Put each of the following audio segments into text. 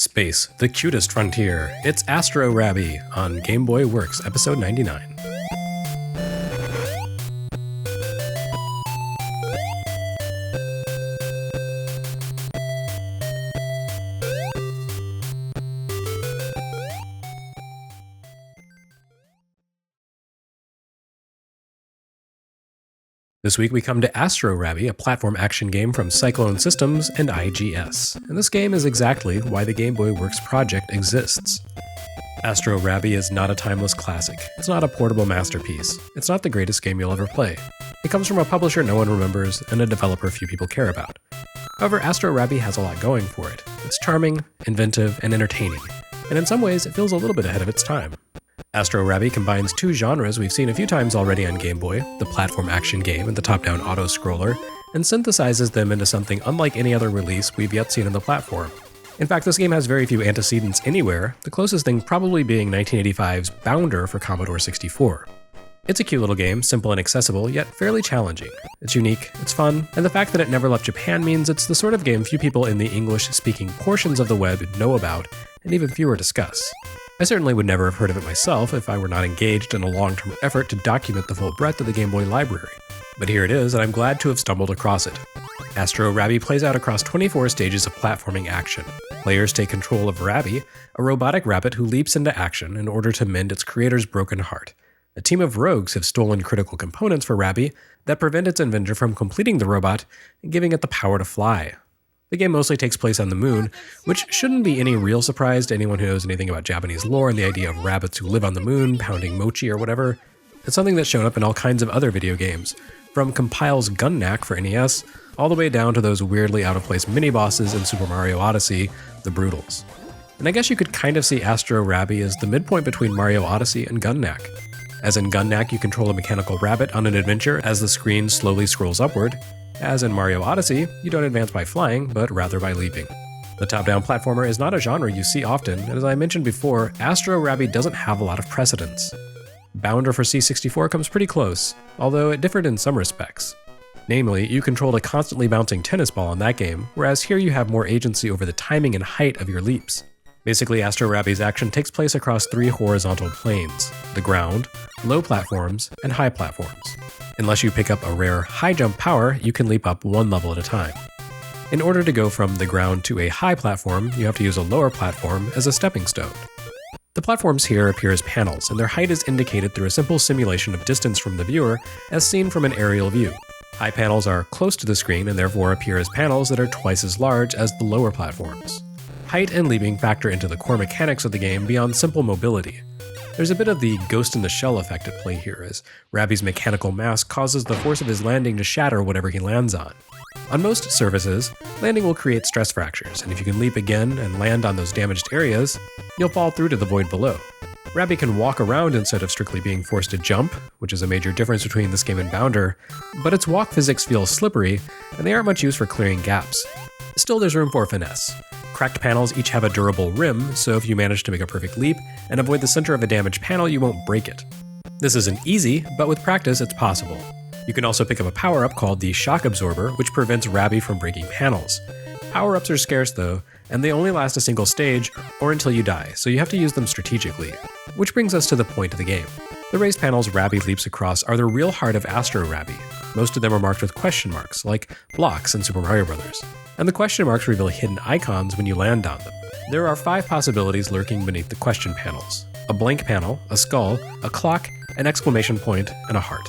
Space, the cutest frontier. It's Astro Rabby on Game Boy Works, episode 99. This week we come to Astro Rabby, a platform action game from Cyclone Systems and IGS. And this game is exactly why the Game Boy Works project exists. Astro Rabby is not a timeless classic. It's not a portable masterpiece. It's not the greatest game you'll ever play. It comes from a publisher no one remembers and a developer few people care about. However, Astro Rabby has a lot going for it. It's charming, inventive, and entertaining. And in some ways, it feels a little bit ahead of its time. Astro Rabby combines two genres we've seen a few times already on Game Boy, the platform action game and the top-down auto-scroller, and synthesizes them into something unlike any other release we've yet seen on the platform. In fact, this game has very few antecedents anywhere, the closest thing probably being 1985's Bounder for Commodore 64. It's a cute little game, simple and accessible, yet fairly challenging. It's unique, it's fun, and the fact that it never left Japan means it's the sort of game few people in the English-speaking portions of the web know about, and even fewer discuss. I certainly would never have heard of it myself if I were not engaged in a long-term effort to document the full breadth of the Game Boy library. But here it is, and I'm glad to have stumbled across it. Astro Rabby plays out across 24 stages of platforming action. Players take control of Rabby, a robotic rabbit who leaps into action in order to mend its creator's broken heart. A team of rogues have stolen critical components for Rabby that prevent its inventor from completing the robot and giving it the power to fly. The game mostly takes place on the moon, which shouldn't be any real surprise to anyone who knows anything about Japanese lore and the idea of rabbits who live on the moon, pounding mochi or whatever. It's something that's shown up in all kinds of other video games, from Compile's Gun-Knack for NES, all the way down to those weirdly out-of-place mini-bosses in Super Mario Odyssey, the Brutals. And I guess you could kind of see Astro Rabby as the midpoint between Mario Odyssey and Gun-Knack. As in Gun-Knack, you control a mechanical rabbit on an adventure as the screen slowly scrolls upward. As in Mario Odyssey, you don't advance by flying, but rather by leaping. The top-down platformer is not a genre you see often, and as I mentioned before, Astro Rabby doesn't have a lot of precedence. Bounder for C64 comes pretty close, although it differed in some respects. Namely, you controlled a constantly bouncing tennis ball in that game, whereas here you have more agency over the timing and height of your leaps. Basically, Astro Rabby's action takes place across three horizontal planes: the ground, low platforms, and high platforms. Unless you pick up a rare high jump power, you can leap up one level at a time. In order to go from the ground to a high platform, you have to use a lower platform as a stepping stone. The platforms here appear as panels, and their height is indicated through a simple simulation of distance from the viewer as seen from an aerial view. High panels are close to the screen and therefore appear as panels that are twice as large as the lower platforms. Height and leaping factor into the core mechanics of the game beyond simple mobility. There's a bit of the Ghost in the Shell effect at play here, as Rabby's mechanical mass causes the force of his landing to shatter whatever he lands on. On most surfaces, landing will create stress fractures, and if you can leap again and land on those damaged areas, you'll fall through to the void below. Rabby can walk around instead of strictly being forced to jump, which is a major difference between this game and Bounder, but its walk physics feel slippery, and they aren't much use for clearing gaps. Still, there's room for finesse. Cracked panels each have a durable rim, so if you manage to make a perfect leap and avoid the center of a damaged panel, you won't break it. This isn't easy, but with practice it's possible. You can also pick up a power-up called the Shock Absorber, which prevents Rabby from breaking panels. Power-ups are scarce though, and they only last a single stage or until you die, so you have to use them strategically. Which brings us to the point of the game. The raised panels Rabby leaps across are the real heart of Astro Rabby. Most of them are marked with question marks, like blocks in Super Mario Bros. And the question marks reveal hidden icons when you land on them. There are 5 possibilities lurking beneath the question panels: a blank panel, a skull, a clock, an exclamation point, and a heart.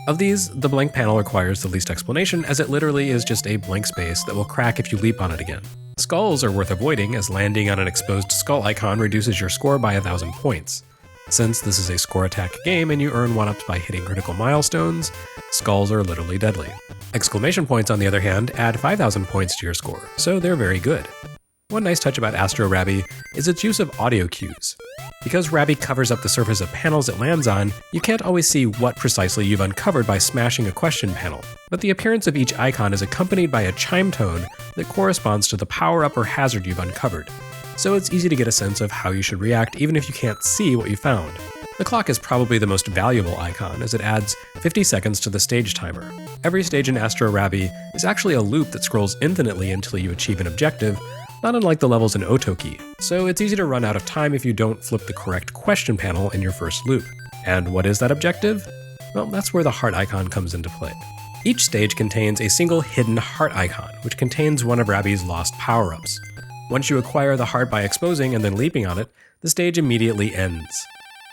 Of these, the blank panel requires the least explanation, as it literally is just a blank space that will crack if you leap on it again. Skulls are worth avoiding, as landing on an exposed skull icon reduces your score by 1,000 points. Since this is a score attack game and you earn 1-ups by hitting critical milestones, skulls are literally deadly. Exclamation points, on the other hand, add 5,000 points to your score, so they're very good. One nice touch about Astro Rabby is its use of audio cues. Because Rabby covers up the surface of panels it lands on, you can't always see what precisely you've uncovered by smashing a question panel, but the appearance of each icon is accompanied by a chime tone that corresponds to the power-up or hazard you've uncovered. So it's easy to get a sense of how you should react even if you can't see what you found. The clock is probably the most valuable icon, as it adds 50 seconds to the stage timer. Every stage in Astro Rabby is actually a loop that scrolls infinitely until you achieve an objective, not unlike the levels in Otoki, so it's easy to run out of time if you don't flip the correct question panel in your first loop. And what is that objective? Well, that's where the heart icon comes into play. Each stage contains a single hidden heart icon, which contains one of Rabby's lost power-ups. Once you acquire the heart by exposing and then leaping on it, the stage immediately ends.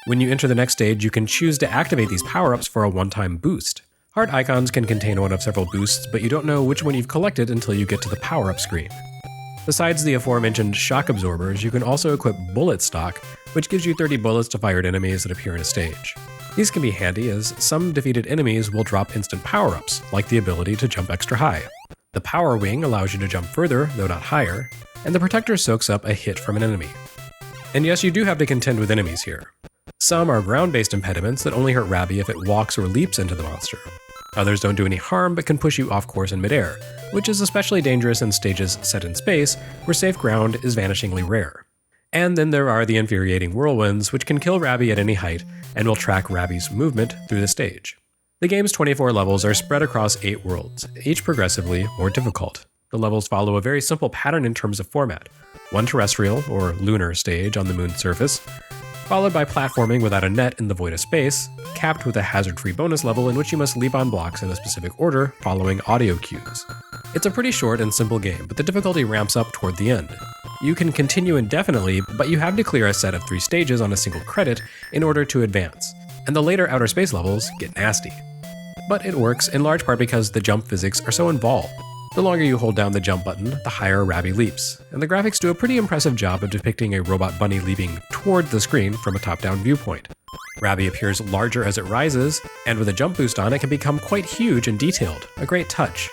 When you enter the next stage, you can choose to activate these power-ups for a one-time boost. Heart icons can contain one of several boosts, but you don't know which one you've collected until you get to the power-up screen. Besides the aforementioned shock absorbers, you can also equip bullet stock, which gives you 30 bullets to fire at enemies that appear in a stage. These can be handy as some defeated enemies will drop instant power-ups, like the ability to jump extra high. The power wing allows you to jump further, though not higher, and the protector soaks up a hit from an enemy. And yes, you do have to contend with enemies here. Some are ground-based impediments that only hurt Rabby if it walks or leaps into the monster. Others don't do any harm but can push you off course in midair, which is especially dangerous in stages set in space, where safe ground is vanishingly rare. And then there are the infuriating whirlwinds, which can kill Rabby at any height and will track Rabby's movement through the stage. The game's 24 levels are spread across 8 worlds, each progressively more difficult. The levels follow a very simple pattern in terms of format: one terrestrial, or lunar stage on the moon's surface, followed by platforming without a net in the void of space, capped with a hazard-free bonus level in which you must leap on blocks in a specific order following audio cues. It's a pretty short and simple game, but the difficulty ramps up toward the end. You can continue indefinitely, but you have to clear a set of 3 stages on a single credit in order to advance, and the later outer space levels get nasty. But it works in large part because the jump physics are so involved. The longer you hold down the jump button, the higher Rabby leaps, and the graphics do a pretty impressive job of depicting a robot bunny leaping toward the screen from a top-down viewpoint. Rabby appears larger as it rises, and with a jump boost on it can become quite huge and detailed, a great touch.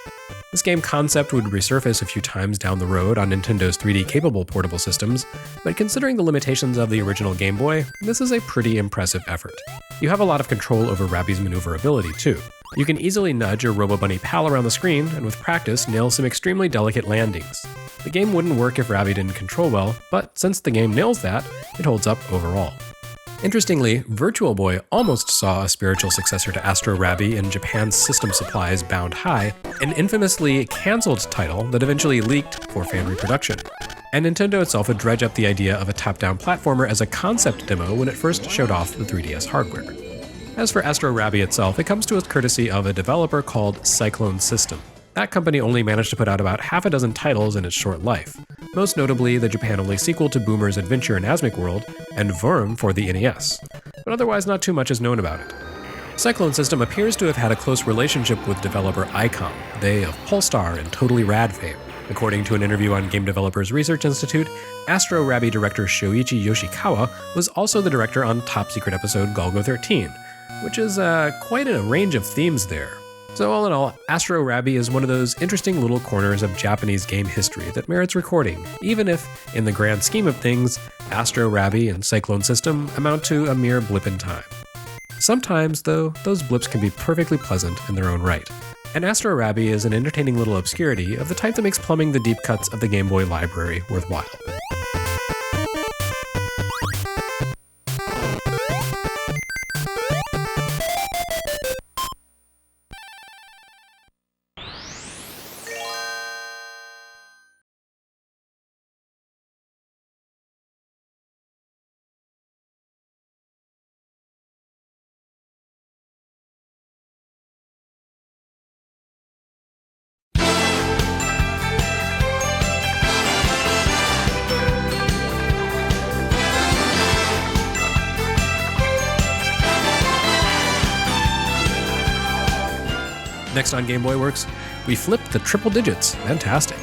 This game concept would resurface a few times down the road on Nintendo's 3D-capable portable systems, but considering the limitations of the original Game Boy, this is a pretty impressive effort. You have a lot of control over Rabby's maneuverability, too. You can easily nudge your Robo-Bunny pal around the screen, and with practice, nail some extremely delicate landings. The game wouldn't work if Rabby didn't control well, but since the game nails that, it holds up overall. Interestingly, Virtual Boy almost saw a spiritual successor to Astro Rabby in Japan's System Supply's Bound High, an infamously cancelled title that eventually leaked for fan reproduction. And Nintendo itself would dredge up the idea of a top-down platformer as a concept demo when it first showed off the 3DS hardware. As for Astro Rabby itself, it comes to us courtesy of a developer called Cyclone System. That company only managed to put out about half a dozen titles in its short life, most notably the Japan-only sequel to Boomer's Adventure in Asmic World and Worm for the NES, but otherwise not too much is known about it. Cyclone System appears to have had a close relationship with developer Icom, they of Polestar and Totally Rad fame. According to an interview on Game Developers Research Institute, Astro Rabby director Shoichi Yoshikawa was also the director on Top Secret episode Golgo 13, which is quite a range of themes there. So all in all, Astro Rabby is one of those interesting little corners of Japanese game history that merits recording, even if, in the grand scheme of things, Astro Rabby and Cyclone System amount to a mere blip in time. Sometimes, though, those blips can be perfectly pleasant in their own right. And Astro Rabby is an entertaining little obscurity of the type that makes plumbing the deep cuts of the Game Boy library worthwhile. Next on Game Boy Works, we flip the triple digits. Fantastic.